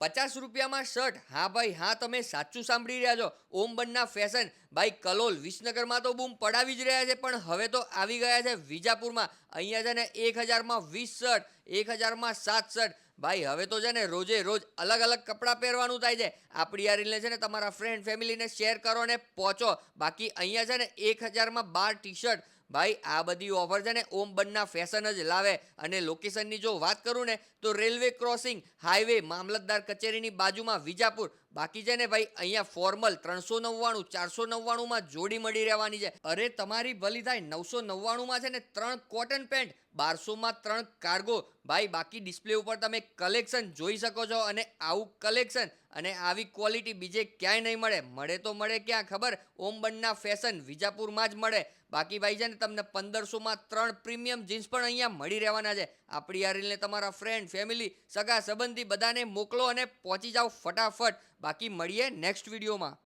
₹50 shirt. હા ભાઈ, હા, તમે સાચું સાંભળી રહ્યા છો. ઓમ બન્ના ફેશન ભાઈ કલોલ વિસનગરમાં તો બૂમ પડાવી જ રહ્યા છે, પણ હવે તો આવી ગયા છે વિજાપુરમાં. અહીંયા છે ને 1000માં 20 શર્ટ, 1000માં 7 શર્ટ. ભાઈ હવે તો છે ને રોજે રોજ અલગ અલગ કપડાં પહેરવાનું થાય છે. આપણી આ રીલને છે ને તમારા ફ્રેન્ડ ફેમિલીને શેર કરો ને પહોંચો. બાકી અહીંયા છે ને 1000માં 12 ટી-શર્ટ. ભાઈ આ બધી ઓફર છે ને ઓમ બન્ના ફેશન જ લાવે. અને લોકેશનની જો વાત કરું ને તો રેલવે ક્રોસિંગ, હાઈવે, મામલતદાર કચેરીની બાજુમાં વિજાપુર. બાકી છે ને ભાઈ અહીંયા ફોર્મલ 399, 499માં જોડી મળી રહેવાની છે. અરે તમારી ભલી થાય, 999માં છે ને 3 કોટન પેન્ટ, 1200માં 3 કાર્ગો. ભાઈ બાકી ડિસ્પ્લે ઉપર તમે કલેક્શન જોઈ શકો છો. અને આવું કલેક્શન અને આવી ક્વોલિટી બીજે ક્યાંય નહીં મળે. મળે તો મળે ક્યાં ખબર? ઓમ બન્ના ફેશન વિજાપુરમાં જ મળે. બાકી ભાઈ છે ને તમને 1500માં 3 પ્રીમિયમ જીન્સ પણ અહીંયા મળી રહેવાના છે. આપણી આ રીલને તમારા ફ્રેન્ડ ફેમિલી સગા સંબંધી બધાને મોકલો અને પહોંચી જાઓ ફટાફટ. બાકી મળીએ નેક્સ્ટ વિડીયોમાં.